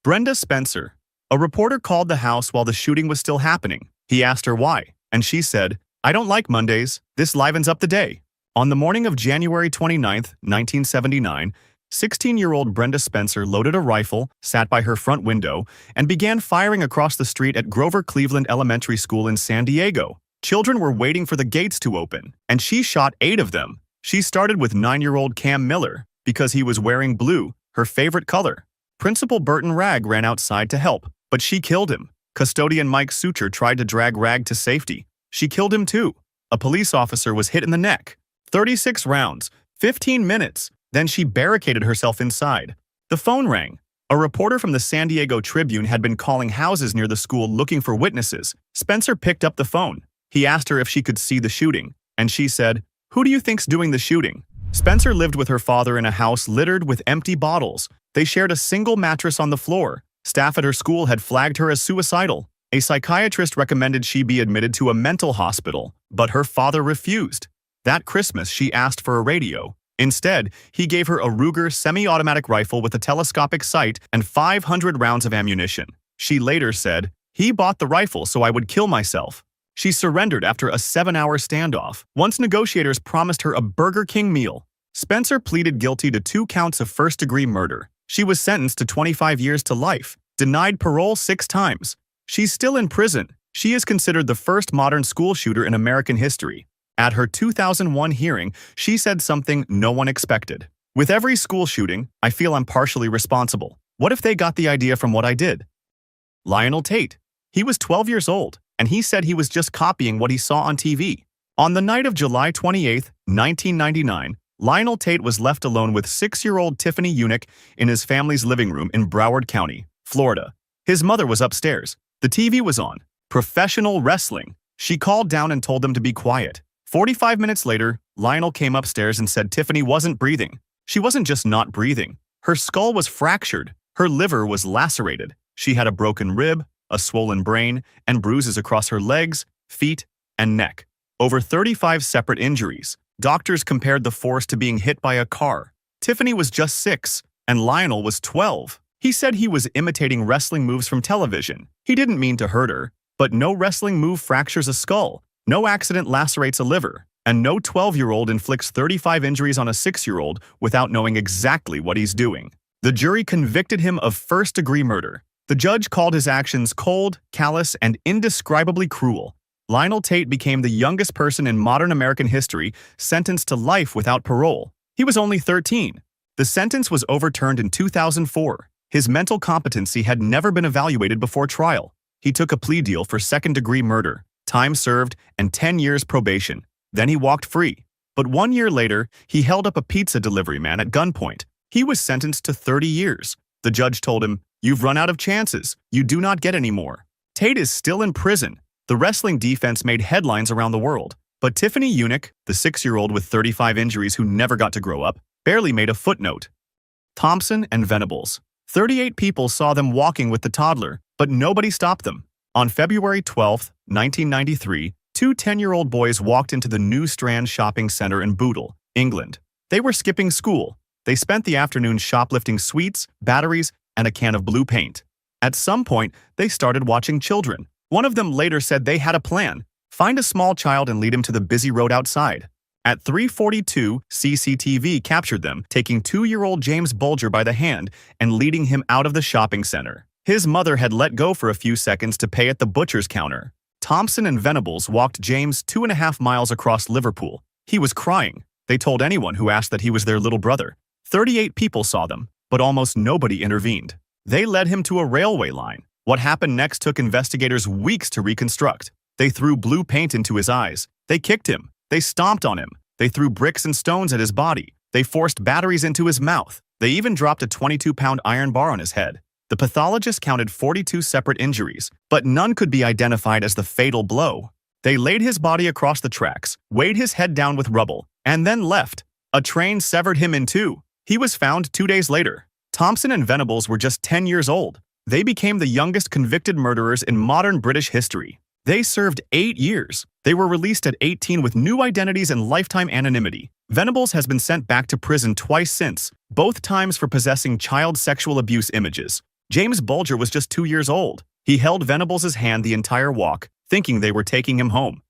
Brenda Spencer. A reporter called the house while the shooting was still happening. He asked her why, and she said, "I don't like Mondays. This livens up the day." On the morning of January 29, 1979, 16-year-old Brenda Spencer loaded a rifle, sat by her front window, and began firing across the street at Grover Cleveland Elementary School in San Diego. Children were waiting for the gates to open, and she shot 8 of them. She started with 9-year-old Cam Miller, because he was wearing blue, her favorite color. Principal Burton Ragg ran outside to help, but she killed him. Custodian Mike Suture tried to drag Ragg to safety. She killed him too. A police officer was hit in the neck. 36 rounds, 15 minutes. Then she barricaded herself inside. The phone rang. A reporter from the San Diego Tribune had been calling houses near the school looking for witnesses. Spencer picked up the phone. He asked her if she could see the shooting, and she said, "Who do you think's doing the shooting?" Spencer lived with her father in a house littered with empty bottles. They shared a single mattress on the floor. Staff at her school had flagged her as suicidal. A psychiatrist recommended she be admitted to a mental hospital, but her father refused. That Christmas, she asked for a radio. Instead, he gave her a Ruger semi-automatic rifle with a telescopic sight and 500 rounds of ammunition. She later said, "He bought the rifle so I would kill myself." She surrendered after a 7-hour standoff. Once negotiators promised her a Burger King meal. Spencer pleaded guilty to 2 counts of first-degree murder. She was sentenced to 25 years to life, denied parole 6 times. She's still in prison. She is considered the first modern school shooter in American history. At her 2001 hearing, she said something no one expected. "With every school shooting, I feel I'm partially responsible. What if they got the idea from what I did?" Lionel Tate. He was 12 years old, and he said he was just copying what he saw on TV. On the night of July 28, 1999, Lionel Tate was left alone with 6-year-old Tiffany Unick in his family's living room in Broward County, Florida. His mother was upstairs. The TV was on. Professional wrestling. She called down and told them to be quiet. 45 minutes later, Lionel came upstairs and said Tiffany wasn't breathing. She wasn't just not breathing. Her skull was fractured. Her liver was lacerated. She had a broken rib, a swollen brain, and bruises across her legs, feet, and neck. Over 35 separate injuries. Doctors compared the force to being hit by a car. Tiffany was just 6, and Lionel was 12. He said he was imitating wrestling moves from television. He didn't mean to hurt her, but no wrestling move fractures a skull, no accident lacerates a liver, and no 12-year-old inflicts 35 injuries on a 6-year-old without knowing exactly what he's doing. The jury convicted him of first-degree murder. The judge called his actions cold, callous, and indescribably cruel. Lionel Tate became the youngest person in modern American history sentenced to life without parole. He was only 13. The sentence was overturned in 2004. His mental competency had never been evaluated before trial. He took a plea deal for second-degree murder, time served, and 10 years probation. Then he walked free. But 1 year later, he held up a pizza delivery man at gunpoint. He was sentenced to 30 years. The judge told him, "You've run out of chances. You do not get any more." Tate is still in prison. The wrestling defense made headlines around the world. But Tiffany Unick, the 6-year-old with 35 injuries who never got to grow up, barely made a footnote. Thompson and Venables. 38 people saw them walking with the toddler, but nobody stopped them. On February 12, 1993, 2 10-year-old boys walked into the New Strand Shopping Centre in Bootle, England. They were skipping school. They spent the afternoon shoplifting sweets, batteries, and a can of blue paint. At some point, they started watching children. One of them later said they had a plan: find a small child and lead him to the busy road outside. At 3:42, CCTV captured them taking 2-year-old James Bulger by the hand and leading him out of the shopping center. His mother had let go for a few seconds to pay at the butcher's counter. Thompson and Venables walked James 2.5 miles across Liverpool. He was crying. They told anyone who asked that he was their little brother. 38 people saw them, but almost nobody intervened. They led him to a railway line. What happened next took investigators weeks to reconstruct. They threw blue paint into his eyes. They kicked him. They stomped on him. They threw bricks and stones at his body. They forced batteries into his mouth. They even dropped a 22-pound iron bar on his head. The pathologist counted 42 separate injuries, but none could be identified as the fatal blow. They laid his body across the tracks, weighed his head down with rubble, and then left. A train severed him in 2. He was found 2 days later. Thompson and Venables were just 10 years old. They became the youngest convicted murderers in modern British history. They served 8 years. They were released at 18 with new identities and lifetime anonymity. Venables has been sent back to prison twice since, both times for possessing child sexual abuse images. James Bulger was just 2 years old. He held Venables' hand the entire walk, thinking they were taking him home.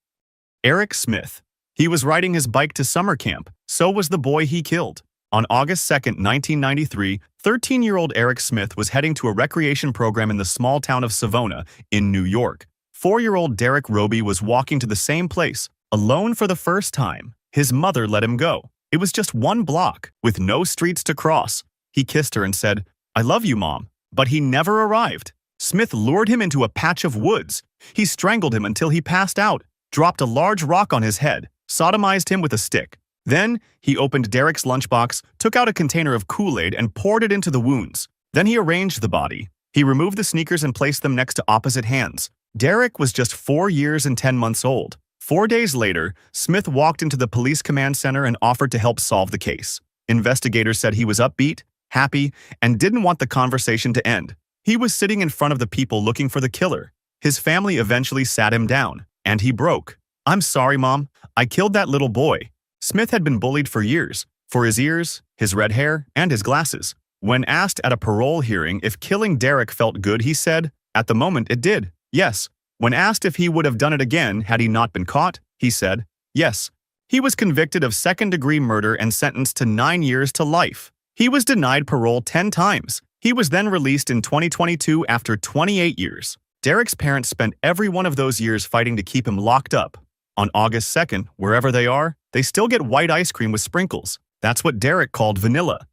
Eric Smith. He was riding his bike to summer camp. So was the boy he killed. On August 2, 1993, 13-year-old Eric Smith was heading to a recreation program in the small town of Savona in New York. 4-year-old Derek Roby was walking to the same place, alone for the first time. His mother let him go. It was just 1 block, with no streets to cross. He kissed her and said, "I love you, Mom." But he never arrived. Smith lured him into a patch of woods. He strangled him until he passed out, dropped a large rock on his head, sodomized him with a stick. Then, he opened Derek's lunchbox, took out a container of Kool-Aid and poured it into the wounds. Then he arranged the body. He removed the sneakers and placed them next to opposite hands. Derek was just 4 years and 10 months old. 4 days later, Smith walked into the police command center and offered to help solve the case. Investigators said he was upbeat, happy, and didn't want the conversation to end. He was sitting in front of the people looking for the killer. His family eventually sat him down, and he broke. "I'm sorry, Mom. I killed that little boy." Smith had been bullied for years, for his ears, his red hair, and his glasses. When asked at a parole hearing if killing Derek felt good, he said, "At the moment it did, yes." When asked if he would have done it again had he not been caught, he said, "Yes." He was convicted of second-degree murder and sentenced to 9 years to life. He was denied parole 10 times. He was then released in 2022 after 28 years. Derek's parents spent every one of those years fighting to keep him locked up. On August 2nd, wherever they are, they still get white ice cream with sprinkles. That's what Derek called vanilla.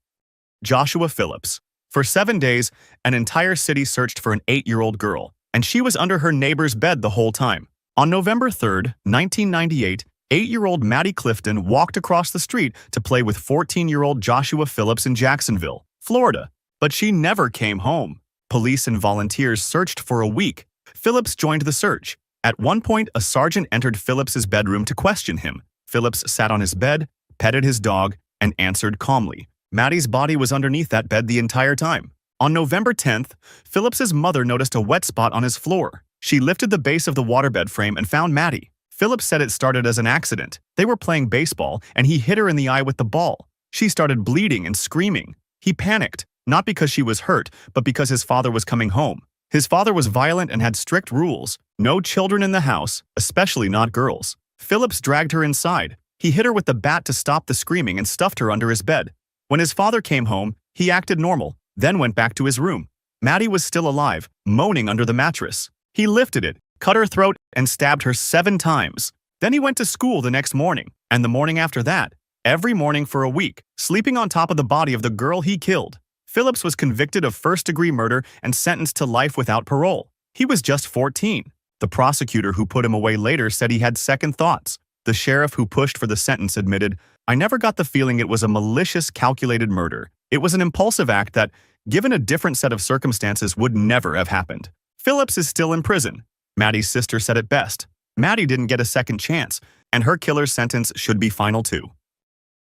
Joshua Phillips. For 7 days, an entire city searched for an 8-year-old girl, and she was under her neighbor's bed the whole time. On November 3rd, 1998, 8-year-old Maddie Clifton walked across the street to play with 14-year-old Joshua Phillips in Jacksonville, Florida. But she never came home. Police and volunteers searched for a week. Phillips joined the search. At one point, a sergeant entered Phillips's bedroom to question him. Phillips sat on his bed, petted his dog, and answered calmly. Maddie's body was underneath that bed the entire time. On November 10th, Phillips's mother noticed a wet spot on his floor. She lifted the base of the waterbed frame and found Maddie. Phillips said it started as an accident. They were playing baseball, and he hit her in the eye with the ball. She started bleeding and screaming. He panicked, not because she was hurt, but because his father was coming home. His father was violent and had strict rules. No children in the house, especially not girls. Phillips dragged her inside. He hit her with the bat to stop the screaming and stuffed her under his bed. When his father came home, he acted normal, then went back to his room. Maddie was still alive, moaning under the mattress. He lifted it, cut her throat, and stabbed her 7 times. Then he went to school the next morning, and the morning after that, every morning for a week, sleeping on top of the body of the girl he killed. Phillips was convicted of first-degree murder and sentenced to life without parole. He was just 14. The prosecutor who put him away later said he had second thoughts. The sheriff who pushed for the sentence admitted, "I never got the feeling it was a malicious, calculated murder. It was an impulsive act that, given a different set of circumstances, would never have happened." Phillips is still in prison. Maddie's sister said it best. Maddie didn't get a second chance, and her killer's sentence should be final too.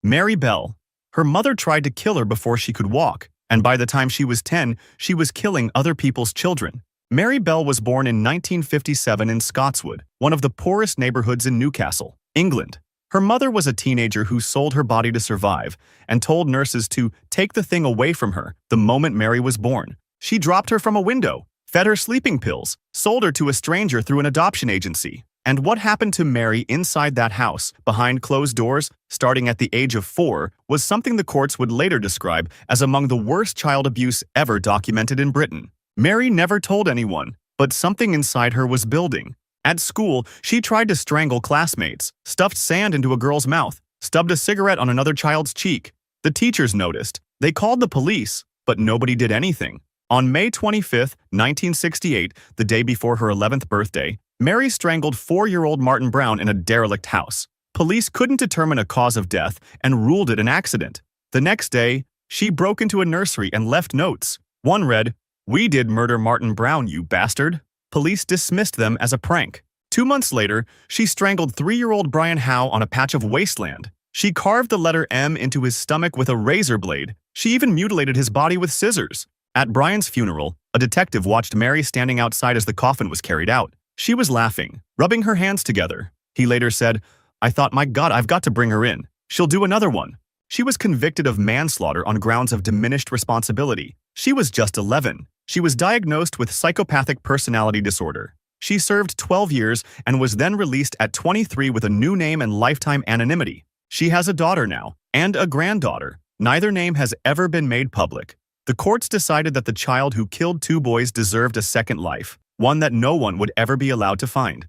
Mary Bell. Her mother tried to kill her before she could walk, and by the time she was 10, she was killing other people's children. Mary Bell was born in 1957 in Scotswood, one of the poorest neighborhoods in Newcastle, England. Her mother was a teenager who sold her body to survive and told nurses to take the thing away from her the moment Mary was born. She dropped her from a window, fed her sleeping pills, sold her to a stranger through an adoption agency. And what happened to Mary inside that house, behind closed doors, starting at the age of 4, was something the courts would later describe as among the worst child abuse ever documented in Britain. Mary never told anyone, but something inside her was building. At school, she tried to strangle classmates, stuffed sand into a girl's mouth, stubbed a cigarette on another child's cheek. The teachers noticed. They called the police, but nobody did anything. On May 25, 1968, the day before her 11th birthday, Mary strangled 4-year-old Martin Brown in a derelict house. Police couldn't determine a cause of death and ruled it an accident. The next day, she broke into a nursery and left notes. One read, "We did murder Martin Brown, you bastard." Police dismissed them as a prank. 2 months later, she strangled 3-year-old Brian Howe on a patch of wasteland. She carved the letter M into his stomach with a razor blade. She even mutilated his body with scissors. At Brian's funeral, a detective watched Mary standing outside as the coffin was carried out. She was laughing, rubbing her hands together. He later said, "I thought, my God, I've got to bring her in. She'll do another one." She was convicted of manslaughter on grounds of diminished responsibility. She was just 11. She was diagnosed with psychopathic personality disorder. She served 12 years and was then released at 23 with a new name and lifetime anonymity. She has a daughter now, and a granddaughter. Neither name has ever been made public. The courts decided that the child who killed 2 boys deserved a second life, one that no one would ever be allowed to find.